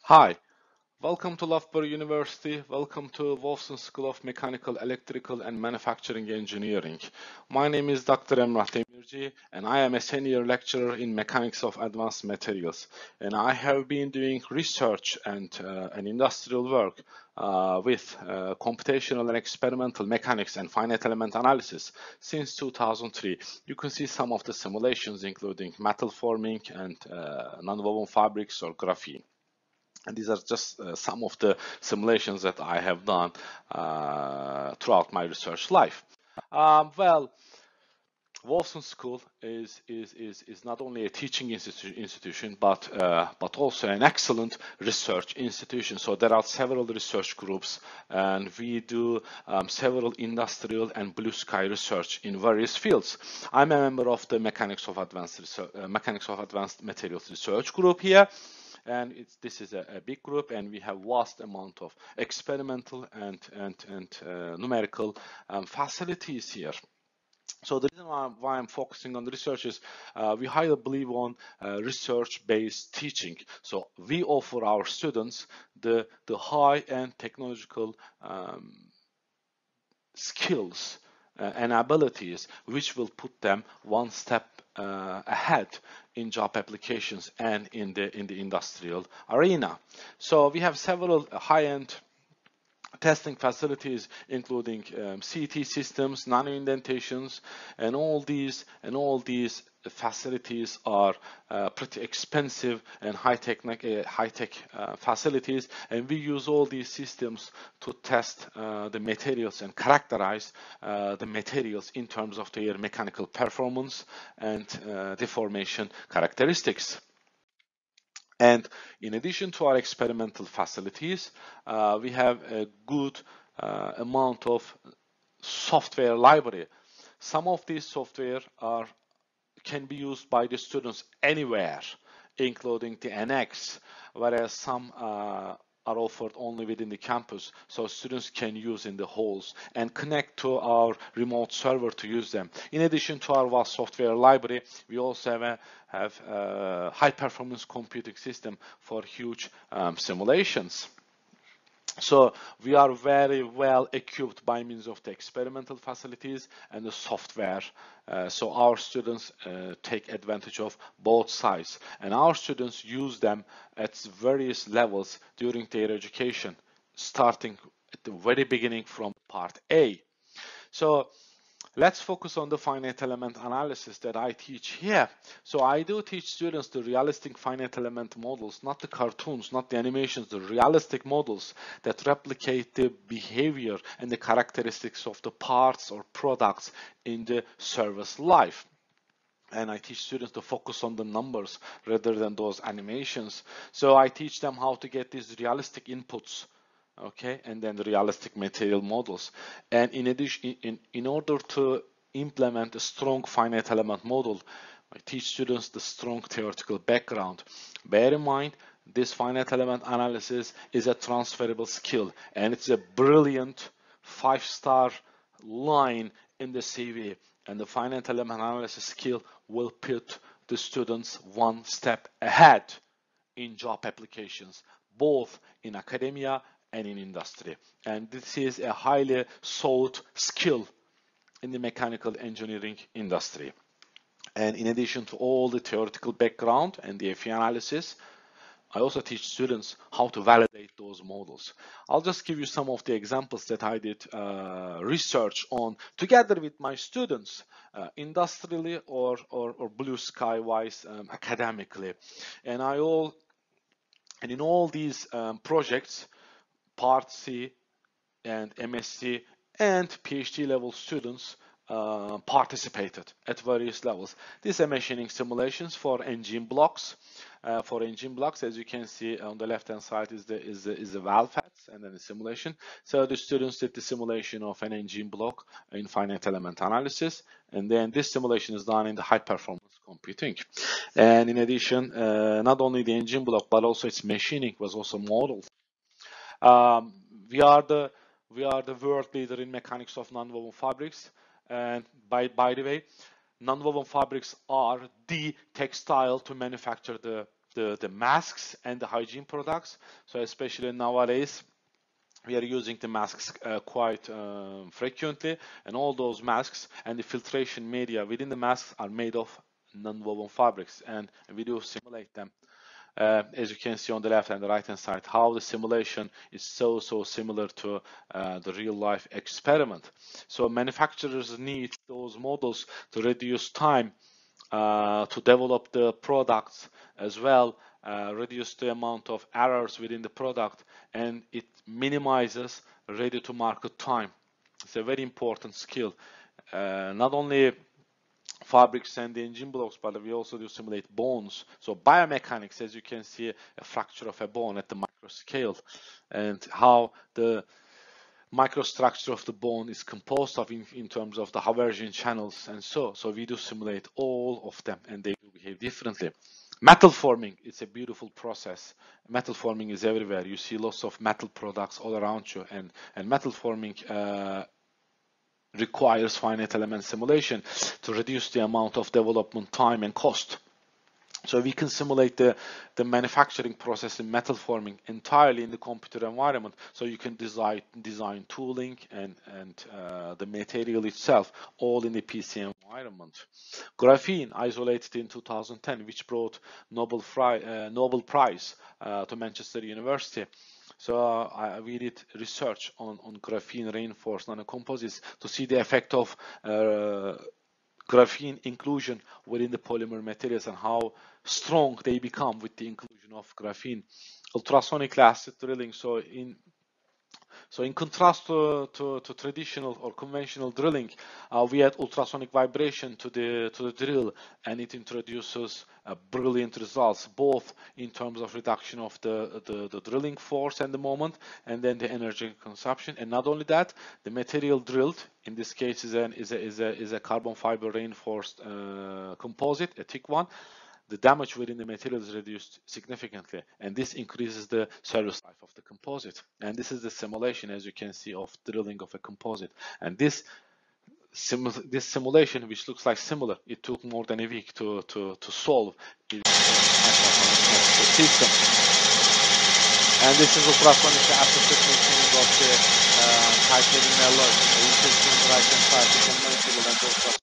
Hi, welcome to Loughborough University. Welcome to Wolfson School of Mechanical, Electrical and Manufacturing Engineering. My name is Dr. Emrah Demirci and I am a senior lecturer in Mechanics of Advanced Materials. And I have been doing research and industrial work with computational and experimental mechanics and finite element analysis since 2003. You can see some of the simulations including metal forming and nonwoven fabrics or graphene. And these are just some of the simulations that I have done throughout my research life. Wolfson School is not only a teaching institution, but also an excellent research institution. So there are several research groups, and we do several industrial and blue sky research in various fields. I'm a member of the Mechanics of Advanced Materials Research Group here. And this is a big group, and we have vast amount of experimental and numerical facilities here. So the reason why I'm focusing on the research is we highly believe on research-based teaching. So we offer our students the high-end technological skills and abilities which will put them one step ahead in job applications and in the industrial arena. So we have several high-end testing facilities, including CT systems, nano indentations, and all these facilities are pretty expensive and high-tech facilities, and we use all these systems to test the materials and characterize the materials in terms of their mechanical performance and deformation characteristics. And in addition to our experimental facilities, we have a good amount of software library. Some of these software can be used by the students anywhere, including the NX, whereas some are offered only within the campus, so students can use in the halls and connect to our remote server to use them. In addition to our vast software library, we also have a high-performance computing system for huge simulations. So we are very well equipped by means of the experimental facilities and the software. So our students take advantage of both sides, and our students use them at various levels during their education, starting at the very beginning from part A. So let's focus on the finite element analysis that I teach here. So I do teach students the realistic finite element models, not the cartoons, not the animations, the realistic models that replicate the behavior and the characteristics of the parts or products in the service life. And I teach students to focus on the numbers rather than those animations. So I teach them how to get these realistic inputs, okay, and then the realistic material models. And in addition, in order to implement a strong finite element model, I teach students the strong theoretical background. Bear in mind, this finite element analysis is a transferable skill, and it's a brilliant 5-star line in the CV. And the finite element analysis skill will put the students one step ahead in job applications, both in academia and in industry. And this is a highly sought skill in the mechanical engineering industry. And in addition to all the theoretical background and the FE analysis, I also teach students how to validate those models. I'll just give you some of the examples that I did research on together with my students, industrially or blue sky wise, academically. And in all these projects, Part C and MSc and PhD level students participated at various levels. These are machining simulations for engine blocks. As you can see on the left hand side is the valve heads and then the simulation. So the students did the simulation of an engine block in finite element analysis, and then this simulation is done in the high performance computing. And in addition, not only the engine block but also its machining was also modeled. We are the world leader in mechanics of nonwoven fabrics, and by the way, nonwoven fabrics are the textile to manufacture the the masks and the hygiene products. So especially nowadays, we are using the masks quite frequently, and all those masks and the filtration media within the masks are made of non-woven fabrics, and we do simulate them. As you can see on the left and the right hand side, how the simulation is so similar to the real life experiment. So manufacturers need those models to reduce time to develop the products as well, reduce the amount of errors within the product, and it minimizes ready to market time. It's a very important skill. Not only fabrics and the engine blocks, but we also do simulate bones. So biomechanics, as you can see, a fracture of a bone at the micro scale, and how the microstructure of the bone is composed of in terms of the Haversian channels, and so we do simulate all of them, and they do behave differently. Metal forming, it's a beautiful process. Metal forming is everywhere. You see lots of metal products all around you, and metal forming requires finite element simulation to reduce the amount of development time and cost. So we can simulate the manufacturing process in metal forming entirely in the computer environment. So you can design tooling and the material itself all in the PC environment. Graphene, isolated in 2010, which brought Nobel Prize to Manchester University. So we did research on graphene reinforced nanocomposites to see the effect of graphene inclusion within the polymer materials and how strong they become with the inclusion of graphene. Ultrasonically acid drilling. So in contrast to traditional or conventional drilling, we add ultrasonic vibration to the drill, and it introduces brilliant results, both in terms of reduction of the drilling force and the moment, and then the energy consumption. And not only that, the material drilled in this case is a carbon fiber reinforced composite, a thick one. The damage within the material is reduced significantly, and this increases the service life of the composite. And this is the simulation, as you can see, of drilling of a composite. And this simulation, which looks like similar, it took more than a week to solve the system. And this is ultrasonic assisted machining of the titanium alloy. You can see on the right hand side the conventional and ultrasonic.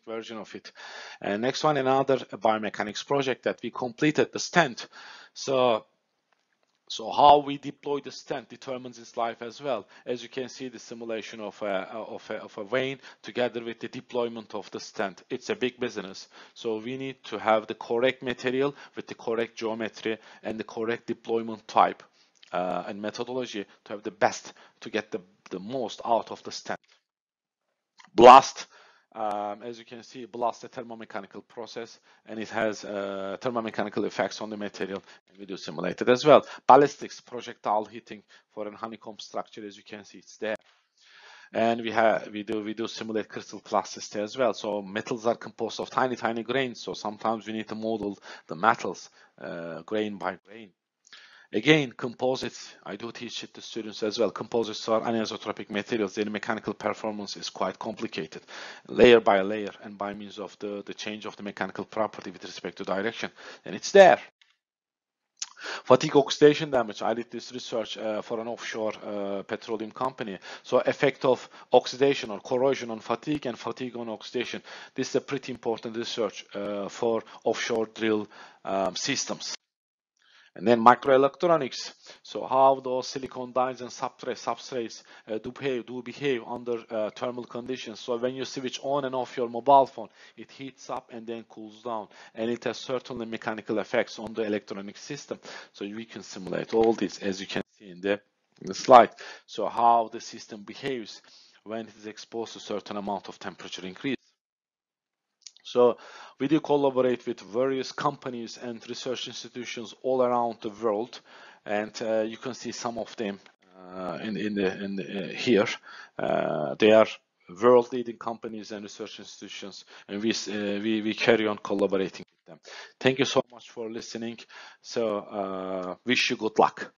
Version of it. And next one, another biomechanics project that we completed, the stent. So how we deploy the stent determines its life as well. As you can see, the simulation of a vein together with the deployment of the stent. It's a big business. So we need to have the correct material with the correct geometry and the correct deployment type and methodology to have the best, to get the most out of the stent. Blast. As you can see, blast a thermomechanical process, and it has thermomechanical effects on the material, and we do simulate it as well. Ballistics, projectile heating for a honeycomb structure, as you can see, it's there. And we do simulate crystal plasticity as well. So metals are composed of tiny grains, so sometimes we need to model the metals grain by grain. Again, composites, I do teach it to students as well. Composites are anisotropic materials. Their mechanical performance is quite complicated, layer by layer, and by means of the change of the mechanical property with respect to direction. And it's there. Fatigue-oxidation damage. I did this research for an offshore petroleum company. So effect of oxidation or corrosion on fatigue and fatigue on oxidation. This is a pretty important research for offshore drill systems. And then microelectronics. So how those silicon dyes and substrates do behave under thermal conditions. So when you switch on and off your mobile phone, it heats up and then cools down, and it has certainly mechanical effects on the electronic system. So we can simulate all this, as you can see in the slide. So how the system behaves when it is exposed to a certain amount of temperature increase. So we do collaborate with various companies and research institutions all around the world, and you can see some of them here. They are world-leading companies and research institutions, and we carry on collaborating with them. Thank you so much for listening. So wish you good luck.